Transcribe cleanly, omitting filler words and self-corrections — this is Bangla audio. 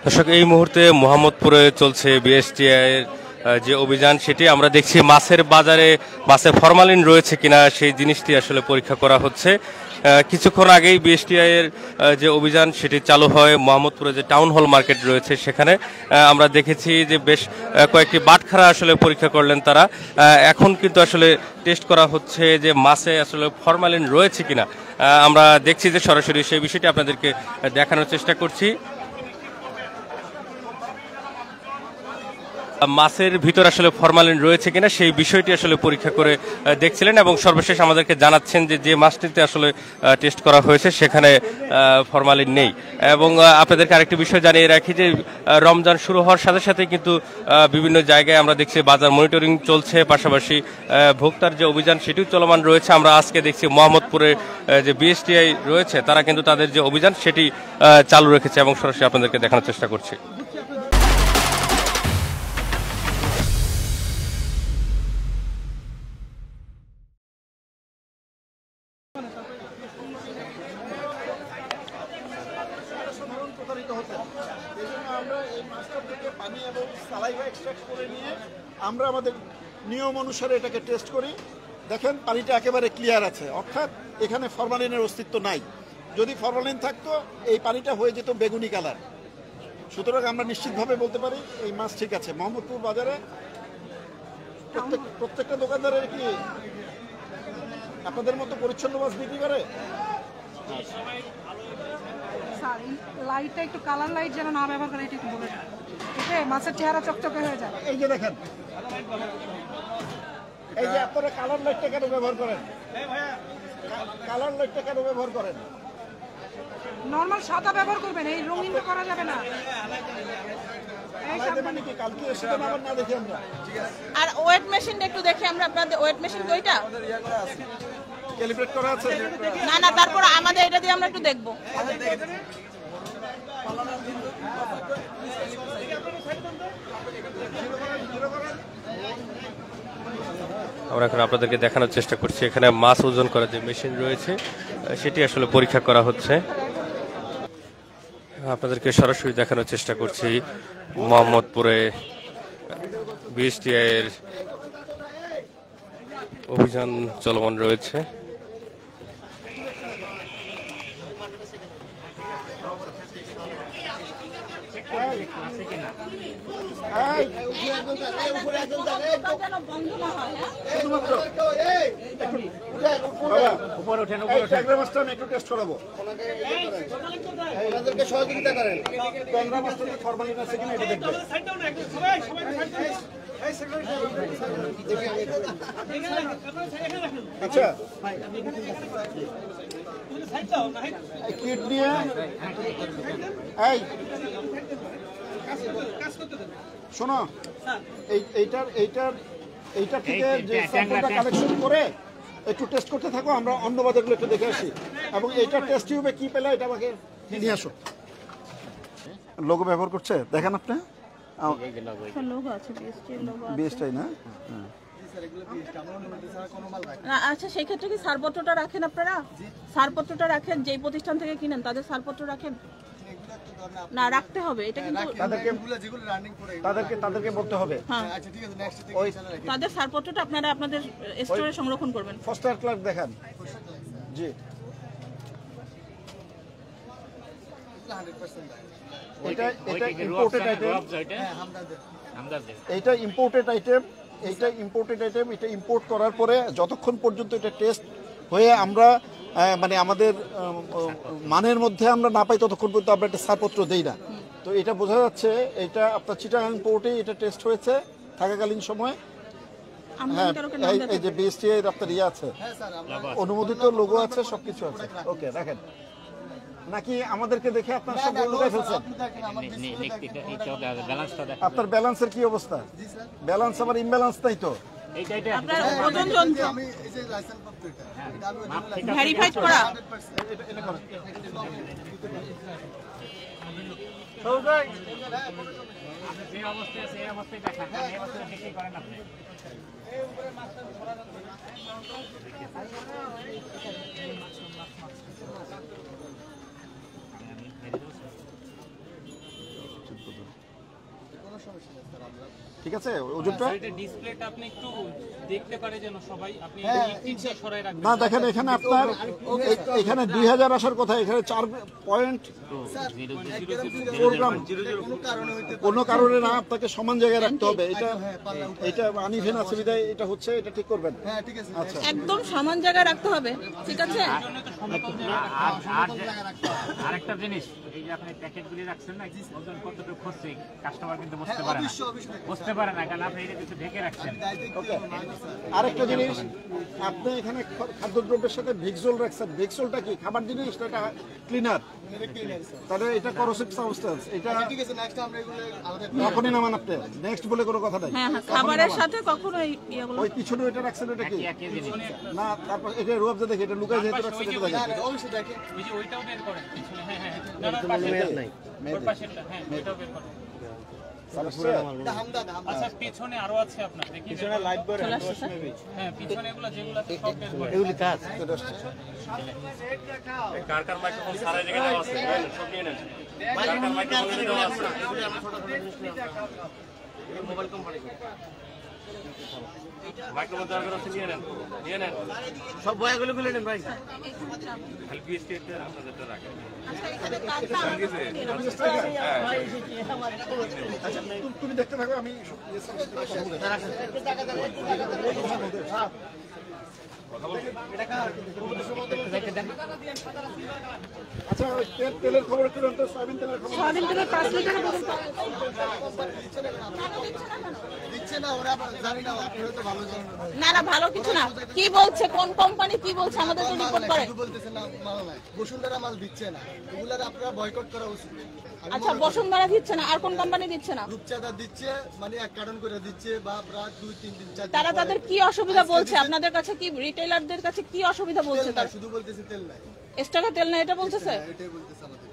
দর্শক, এই মুহূর্তে মোহাম্মদপুরে চলছে বিএসটিআই এর যে অভিযান, সেটি আমরা দেখছি মাছের বাজারে মাছে ফরমালিন রয়েছে কিনা সেই জিনিসটি আসলে পরীক্ষা করা হচ্ছে। কিছুক্ষণ আগেই বিএসটিআই এর যে অভিযান সেটি চালু হয় মোহাম্মদপুরে যে টাউন হল মার্কেট রয়েছে সেখানে। আমরা দেখেছি যে বেশ কয়েকটি বাটখারা আসলে পরীক্ষা করলেন তারা। এখন কিন্তু আসলে টেস্ট করা হচ্ছে যে মাছে আসলে ফরমালিন রয়েছে কিনা। আমরা দেখছি যে সরাসরি সেই বিষয়টি আপনাদেরকে দেখানোর চেষ্টা করছি। মাছের ভিতর আসলে ফরমালিন রয়েছে কিনা সেই বিষয়টি আসলে পরীক্ষা করে দেখছিলেন এবং সর্বশেষ আমাদেরকে জানাচ্ছেন যে যে মাছটিতে আসলে টেস্ট করা হয়েছে সেখানে ফরমালিন নেই। এবং আপনাদেরকে আরেকটি বিষয় জানিয়ে রাখি যে রমজান শুরু হওয়ার সাথে সাথে কিন্তু বিভিন্ন জায়গায় আমরা দেখছি বাজার মনিটরিং চলছে, পাশাপাশি ভোক্তার যে অভিযান সেটিও চলমান রয়েছে। আমরা আজকে দেখছি মোহাম্মদপুরে যে বিএসটিআই রয়েছে তারা কিন্তু তাদের যে অভিযান সেটি চালু রেখেছে এবং সরাসরি আপনাদেরকে দেখানোর চেষ্টা করছি। আমরা আমাদের নিয়ম অনুসারে এটাকে টেস্ট করি। দেখেন পানিটা একেবারে ক্লিয়ার আছে, অর্থাৎ এখানে ফরমালিনের অস্তিত্ব নাই। যদি ফরমালিন থাকতো এই পানিটা হয়ে যেত বেগুনি কালার। সুতরাং আমরা নিশ্চিতভাবে বলতে পারি এই মাছ ঠিক আছে। মোহাম্মদপুর বাজারে প্রত্যেকটা দোকানদারের কি আপনাদের মতো পরিচ্ছন্ন মাছ বিক্রি করে? লাইটটা একটু কালার লাইট যেন না ব্যবহার করে, এটা একটু বলে দেন। এতে মাছের চেহারা চকচকে হয়ে যায়। এই যে দেখেন, এই যে আপনারা কালার লাইটটা কেন ব্যবহার করেন? কালার লাইটটা কেন ব্যবহার করেন? নরমাল সাদা ব্যবহার করবেন, এই রঙিনটা করা যাবে না। মানে কি কালকে এসে আবার না দেখি আমরা? আর ওয়েট মেশিনটা একটু দেখি আমরা। আপনাদের ওয়েট মেশিন কয়টা ক্যালিব্রেট করা আছে? না না, তারপর আমাদের এটা দিয়ে আমরা একটু দেখবো। আমরা এখন আপনাদেরকে দেখানোর চেষ্টা করছি এখানে মাছ ওজন করার যে মেশিন রয়েছে সেটি আসলে পরীক্ষা করা হচ্ছে। আপনাদেরকে সরাসরি দেখানোর চেষ্টা করছি মোহাম্মদপুরে বিএসটিআই এর অভিযান চলমান রয়েছে। সহযোগিতা করেন। ফরমালিন আছে কিনা এটা দেখবেন। আচ্ছা, কিট নিয়ে শোনো, এইটা থেকে যে স্যাম্পলটা কালেকশন করে একটু টেস্ট করতে থাকো। আমরা অন্য বাজারগুলো একটু দেখে আসি এবং এইটা টেস্ট টিউবে কি পেলে এটা আমাকে নিয়ে আসো। লোগো ব্যবহার করছে দেখেন আপনি। বিএসটিআই না? আচ্ছা, সেই ক্ষেত্রে কি ছাড়পত্রটা রাখেন আপনারা? ছাড়পত্রটা রাখেন, যেই প্রতিষ্ঠান থেকে কিনেন তাদের ছাড়পত্র রাখেন না? রাখতে হবে, এটা কিন্তু তাদেরকে বলতে হবে। তাদের ছাড়পত্রটা আপনারা আপনাদের স্টোরে সংরক্ষণ করবেন। ফস্টার ক্লার্ক দেখান। জি, এটা ইম্পোর্টেড আইটেম। এটা ইম্পোর্টেড আইটেম। এটা ইম্পোর্ট করার পরে যতক্ষণ পর্যন্ত এটা টেস্ট হয়ে আমরা মানে আমাদের মানের মধ্যে আমরা না পাই ততক্ষণ পর্যন্ত আমরা একটা ছাড়পত্র দেই না। তো এটা বোঝা যাচ্ছে এটা আপনার চিটাগাং পোর্টে এটা টেস্ট হয়েছে থাকাকালীন সময়। হ্যাঁ, এই যে বিএসটিআই আপনার ইয়ে আছে, অনুমোদিত লোগো আছে, সবকিছু আছে। ওকে, রাখেন। নাকি আমাদেরকে দেখে আপনার সব লুকায় ফেলছেন? আপনার ব্যালেন্সের কি অবস্থা? ব্যালেন্স আবার ইমব্যালেন্স নাই তো? আপনার ওজন যন্ত্র ভেরিফাইড করা। যে অবস্থায় আছে এই অবস্থায় দেখান, এই অবস্থায় বিক্রি করেন আপনি। ঠিক আছে ওজনটা। ডিসপ্লেটা আপনি একটু দেখতে পারে যেন সবাই, আপনি হ্যাঁ, নিচে সরায় রাখবেন। না দেখেন এখানে আপনার এখানে 2000 আসার কথা, এখানে 4.4 গ্রাম। কোনো কারণে না, আপনাকে সমান জায়গায় রাখতে হবে। এটা আনইভেন আছে বিধায় এটা হচ্ছে, এটা ঠিক করবেন। আচ্ছা একদম সমান জায়গায় রাখতে হবে, ঠিক আছে? আরেকটা জিনিস, এই যে আপনি প্যাকেটগুলি রাখছেন না, ওজন কতটুকু হচ্ছে কাস্টমার কিন্তু বুঝতে পারে না, বুঝতে পারে না, কারণ আপনি এটা কিছু ঢেকে রাখছেন। ওকে, আরেকটা জিনিস, আপনি এখানে খাদ্যদ্রব্যের সাথে ভিক্সোল রাখছেন। ভিক্সোলটা কি খাবার জিনিস? এটা ক্লিনার, তাহলে এটা করোসিভ সাবস্টেন্স। এটা এখনই নামান আপনি, নেক্সট বলে কোনো কথা নাই। হ্যাঁ হ্যাঁ, খাবারের সাথে কখনো ইয়েগুলো ওই পিছনে এটা রাখছেন, এটা কি একই জিনিস। না? তারপর এটা রুয়াবজা দেখে, এটা লুকায় যেতে রাখছেন, এটা দেখেন। ওই যে ওইটাও বের করেন পিছনে, হ্যাঁ হ্যাঁ না না পাশেরটা, ওর পাশেরটা, হ্যাঁ ওইটাও বের করেন। আচ্ছা পিছনে আরো আছে আপনার, দেখি পিছনে লাইট করে, হ্যাঁ পিছনে এগুলো যেগুলো আছে সব বের করেন। কার কার মাইক্রোফোন সারা জায়গায় দেওয়া আছে, সব নিয়ে নেন। কার কার মাইক্রোফোন দেওয়া আছে, মোবাইল কোম্পানি মাইক্রোফোন দরকার আছে, নিয়ে নেন, নিয়ে নেন। সব বয়াগুলো খুলে নেন ভাই। হেল্প স্টেট আপনাদেরটা রাখেন। আচ্ছা তুমি দেখতে থাকো, আমি আচ্ছা ওই তেলের খবর একটু জানতে, সয়াবিন তেলের খবর। সয়াবিন তেলের 5 লিটারের বোতল না না, ভালো কিছু না। কি বলছে, কোন কোম্পানি কি বলছে আমাদের তো রিপোর্ট করে। বসুন্ধরা মাল দিচ্ছে না, এগুলার আপনারা বয়কট করা উচিত। আচ্ছা বসুন্ধরা দিচ্ছে না, আর কোন কোম্পানি দিচ্ছে না? রূপচাঁদা দিচ্ছে, মানে 1 কার্টন করে দিচ্ছে, বা রাত 2-3 দিন 4 দিন তারা তাদের কি অসুবিধা বলছে আপনাদের কাছে, কি রিটেইলারদের কাছে কি অসুবিধা বলছে? তারা শুধু বলতেছে তেল নাই, এক্সট্রা তেল না এটা বলতেছে। এটাই বলতেছে আমাদের।